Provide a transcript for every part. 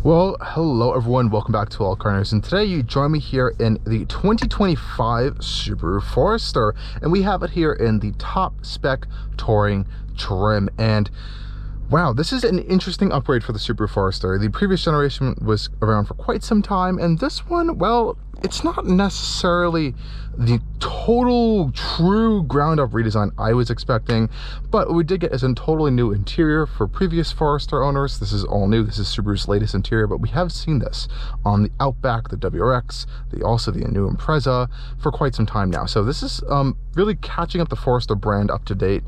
Well, hello everyone, welcome back to Allcarnews, and today you join me here in the 2025 Subaru Forester, and we have it here in the top spec touring trim. And wow, this is an interesting upgrade for the Subaru Forester. The previous generation was around for quite some time, and this one, well, it's not necessarily the total true ground up redesign I was expecting, but what we did get is a totally new interior. For previous Forester owners, this is all new. This is Subaru's latest interior, but we have seen this on the Outback, the WRX, also the new Impreza for quite some time now. So this is really catching up the Forester brand up to date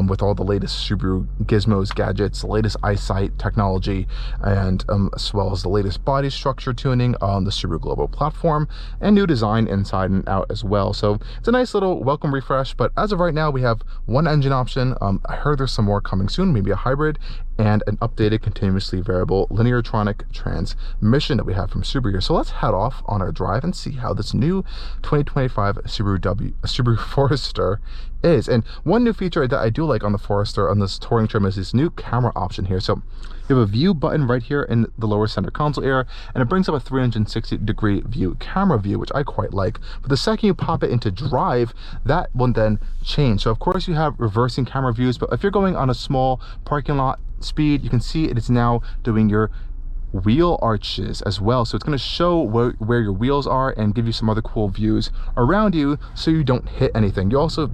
with all the latest Subaru gizmos, gadgets, the latest Eyesight technology, and as well as the latest body structure tuning on the Subaru Global platform, and new design inside and out as well. So it's a nice little welcome refresh, but as of right now we have one engine option. I heard there's some more coming soon, maybe a hybrid, and an updated continuously variable Linerartronic transmission that we have from Subaru here. So let's head off on our drive and see how this new 2025 Subaru Forester is. And one new feature that I do like on the Forester on this touring trim is this new camera option here. So you have a view button right here in the lower center console area, and it brings up a 360-degree view camera view, which I quite like. But the second you pop it into drive, that will then change. So of course you have reversing camera views, but if you're going on a small parking lot speed, you can see it is now doing your wheel arches as well. So it's going to show where your wheels are and give you some other cool views around you so you don't hit anything. You also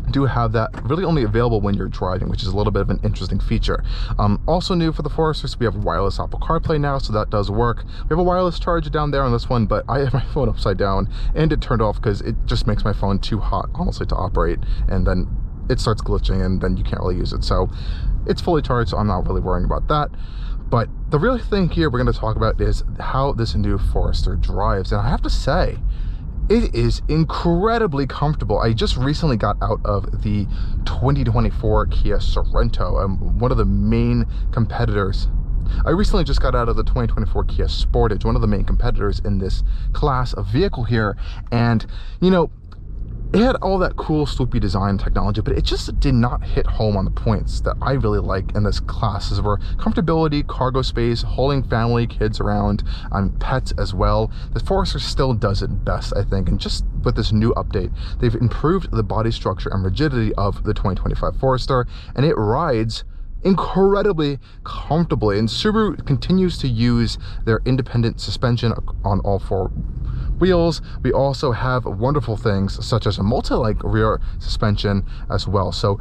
do have that really only available when you're driving, which is a little bit of an interesting feature. Also new for the Forester, so we have wireless Apple CarPlay now, so that does work. We have a wireless charger down there on this one, but I have my phone upside down and it turned off because it just makes my phone too hot, honestly, to operate, and then it starts glitching and then you can't really use it. So it's fully charged, so I'm not really worrying about that. But the real thing here we're going to talk about is how this new Forester drives, and I have to say, it is incredibly comfortable. I just recently got out of the 2024 Kia Sorento, one of the main competitors. I recently just got out of the 2024 Kia Sportage, one of the main competitors in this class of vehicle here, and you know, it had all that cool swoopy design technology, but it just did not hit home on the points that I really like in this class, as were comfortability, cargo space, holding family, kids around, pets as well. The Forester still does it best, I think, and just with this new update, they've improved the body structure and rigidity of the 2025 Forester, and it rides incredibly comfortably. And Subaru continues to use their independent suspension on all four wheels. We also have wonderful things such as a multi-link rear suspension as well. So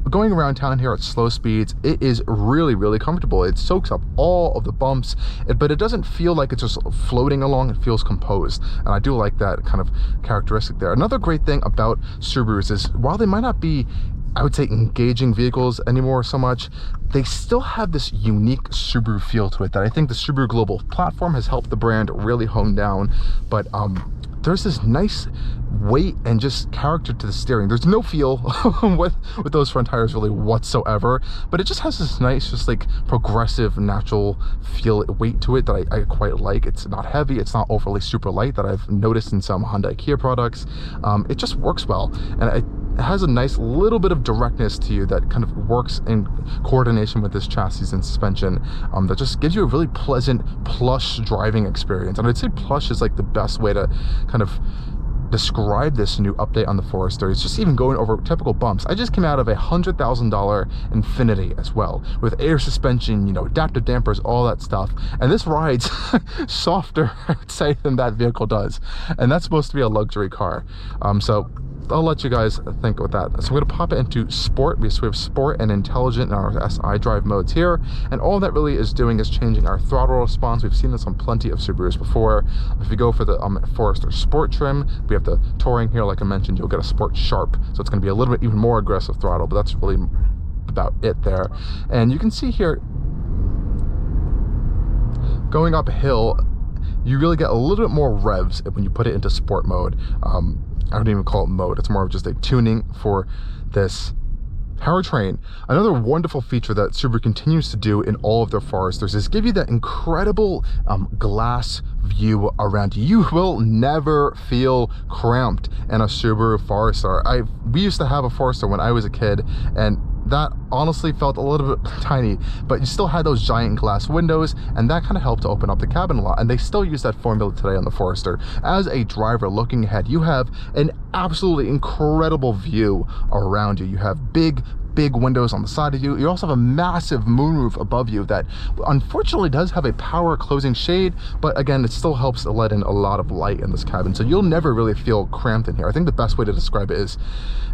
going around town here at slow speeds, it is really comfortable. It soaks up all of the bumps, but it doesn't feel like it's just floating along. It feels composed, and I do like that kind of characteristic there. Another great thing about Subarus is, while they might not be, I would say, engaging vehicles anymore so much, they still have this unique Subaru feel to it that I think the Subaru Global platform has helped the brand really hone down. But there's this nice weight and just character to the steering. There's no feel with those front tires really whatsoever, but it just has this nice, just like progressive, natural feel, weight to it that I quite like. It's not heavy, it's not overly super light that I've noticed in some Hyundai Kia products. It just works well, and it has a nice little bit of directness to you that kind of works in coordination with this chassis and suspension, that just gives you a really pleasant, plush driving experience. And I'd say plush is like the best way to kind of describe this new update on the Forester. It's just even going over typical bumps. I just came out of a $100,000 Infinity as well, with air suspension, you know, adaptive dampers, all that stuff, and this rides softer, I would say, than that vehicle does, and that's supposed to be a luxury car. So I'll let you guys think with that. So I'm going to pop it into sport. We have sport and intelligent in our SI drive modes here, and all that really is doing is changing our throttle response. We've seen this on plenty of Subarus before. If you go for the Forester Sport trim, we have the touring here, like I mentioned, you'll get a Sport Sharp, so it's going to be a little bit even more aggressive throttle, but that's really about it there. And you can see here, going up a hill, you really get a little bit more revs when you put it into sport mode. I don't even call it mode, it's more of just a tuning for this powertrain. Another wonderful feature that Subaru continues to do in all of their Foresters is give you that incredible glass view around you. You will never feel cramped in a Subaru Forester. We used to have a Forester when I was a kid, and that honestly felt a little bit tiny, but you still had those giant glass windows, and that kind of helped to open up the cabin a lot. And they still use that formula today on the Forester. As a driver looking ahead, you have an absolutely incredible view around you. You have big windows on the side of you. You also have a massive moonroof above you that unfortunately does have a power closing shade, but again, it still helps to let in a lot of light in this cabin, so you'll never really feel cramped in here. I think the best way to describe it is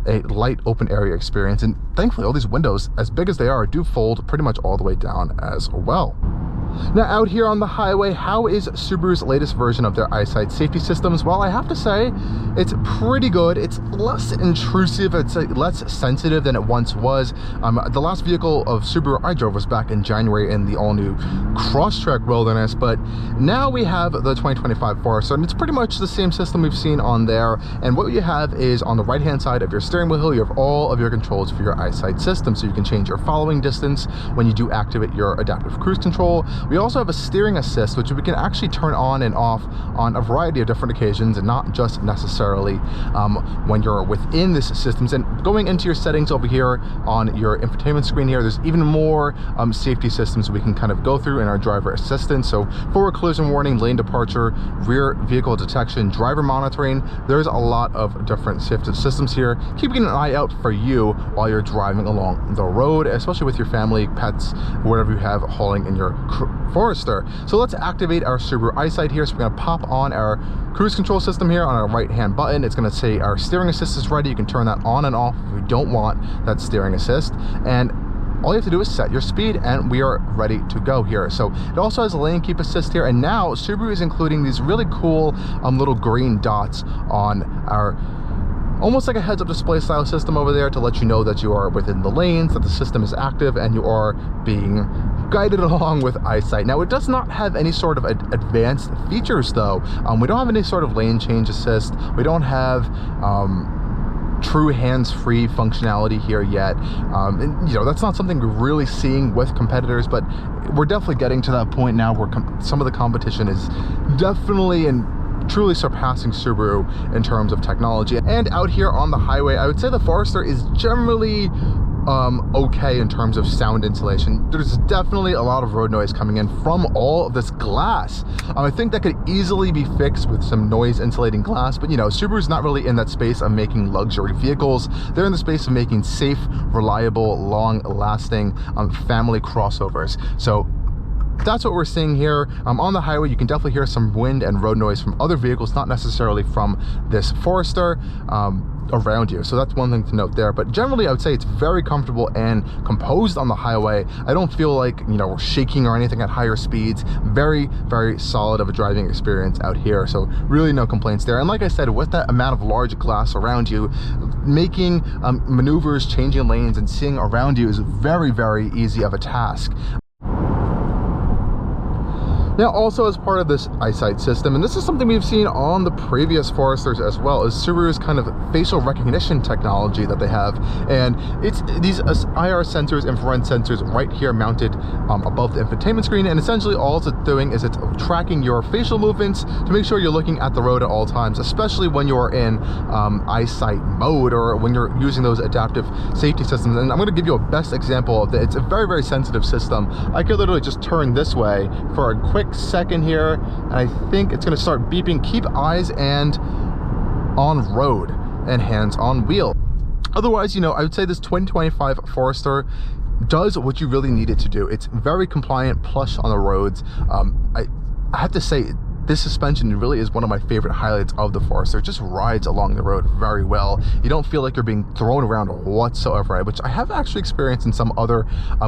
a light open area experience, and thankfully all these windows, as big as they are, do fold pretty much all the way down as well. Now out here on the highway, how is Subaru's latest version of their Eyesight safety systems? Well, I have to say, it's pretty good. It's less intrusive, it's less sensitive than it once was. The last vehicle of Subaru I drove was back in January in the all-new Crosstrek Wilderness, but now we have the 2025 Forester, and it's pretty much the same system we've seen on there. And what you have is, on the right-hand side of your steering wheel, you have all of your controls for your Eyesight system, so you can change your following distance when you do activate your adaptive cruise control. We also have a steering assist, which we can actually turn on and off on a variety of different occasions, and not just necessarily when you're within this systems. And going into your settings over here on your infotainment screen here, there's even more safety systems we can kind of go through in our driver assistance. So forward collision warning, lane departure, rear vehicle detection, driver monitoring. There's a lot of different safety systems here, keeping an eye out for you while you're driving along the road, especially with your family, pets, whatever you have hauling in your Forester. So let's activate our Subaru Eyesight here. So we're going to pop on our cruise control system here on our right hand button. It's going to say our steering assist is ready. You can turn that on and off if you don't want that steering assist, and all you have to do is set your speed and we are ready to go here. So it also has a lane keep assist here, and now Subaru is including these really cool little green dots on our, almost like a heads-up display style system over there, to let you know that you are within the lanes, that the system is active, and you are being guided along with Eyesight. Now, it does not have any sort of advanced features though. We don't have any sort of lane change assist. We don't have true hands-free functionality here yet. And, you know, that's not something we're really seeing with competitors, but we're definitely getting to that point now where some of the competition is definitely truly surpassing Subaru in terms of technology. And out here on the highway, I would say the Forester is generally okay in terms of sound insulation. There's definitely a lot of road noise coming in from all of this glass. I think that could easily be fixed with some noise insulating glass, but you know, Subaru's not really in that space of making luxury vehicles. They're in the space of making safe, reliable, long-lasting family crossovers. So that's what we're seeing here. On the highway, you can definitely hear some wind and road noise from other vehicles, not necessarily from this Forester around you. So that's one thing to note there. But generally, I would say it's very comfortable and composed on the highway. I don't feel like, you know, we're shaking or anything at higher speeds. Very, very solid of a driving experience out here. So really no complaints there. And like I said, with that amount of large glass around you, making maneuvers, changing lanes, and seeing around you is very, very easy of a task. Now, also as part of this Eyesight system, and this is something we've seen on the previous Foresters as well, is Subaru's kind of facial recognition technology that they have. And it's these IR sensors, infrared sensors right here mounted above the infotainment screen. And essentially all it's doing is it's tracking your facial movements to make sure you're looking at the road at all times, especially when you're in Eyesight mode or when you're using those adaptive safety systems. And I'm going to give you a best example of that. It's a very, very sensitive system. I could literally just turn this way for a quick second here, and I think it's going to start beeping. Keep eyes and on road and hands on wheel. Otherwise, you know, I would say this 2025 Forester does what you really need it to do. It's very compliant, plush on the roads. I have to say, this suspension really is one of my favorite highlights of the Forester. It just rides along the road very well. You don't feel like you're being thrown around whatsoever, which I have actually experienced in some other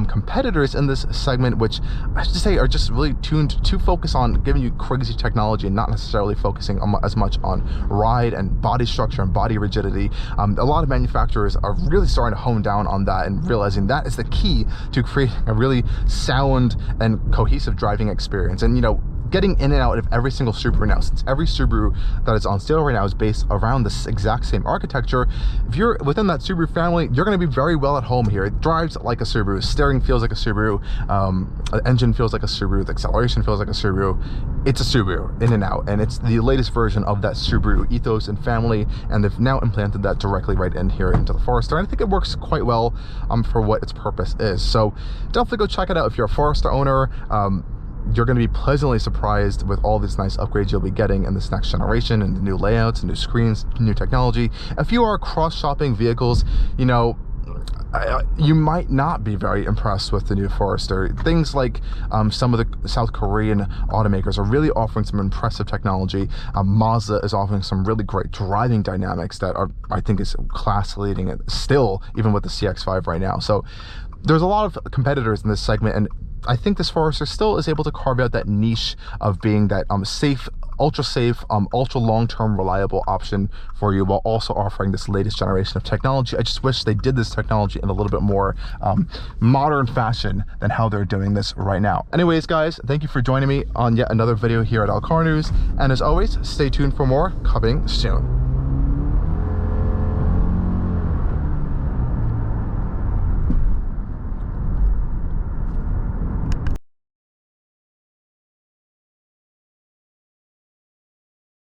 competitors in this segment, which I should say are just really tuned to focus on giving you crazy technology and not necessarily focusing as much on ride and body structure and body rigidity. A lot of manufacturers are really starting to hone down on that and realizing that is the key to creating a really sound and cohesive driving experience. And you know, getting in and out of every single Subaru now, since every Subaru that is on sale right now is based around this exact same architecture. If you're within that Subaru family, you're going to be very well at home here. It drives like a Subaru, steering feels like a Subaru, the engine feels like a Subaru, the acceleration feels like a Subaru. It's a Subaru in and out, and it's the latest version of that Subaru ethos and family, and they've now implanted that directly right in here into the Forester, and I think it works quite well for what its purpose is. So definitely go check it out if you're a Forester owner. You're going to be pleasantly surprised with all these nice upgrades you'll be getting in this next generation, and the new layouts, and new screens, new technology. If you are cross-shopping vehicles, you know, you might not be very impressed with the new Forester. Things like some of the South Korean automakers are really offering some impressive technology. Mazda is offering some really great driving dynamics that are, I think, is class leading still, even with the CX-5 right now. So there's a lot of competitors in this segment, and I think this Forester still is able to carve out that niche of being that safe, ultra safe, ultra long-term reliable option for you, while also offering this latest generation of technology. I just wish they did this technology in a little bit more modern fashion than how they're doing this right now. Anyways, guys, thank you for joining me on yet another video here at Allcarnews, and as always, stay tuned for more coming soon.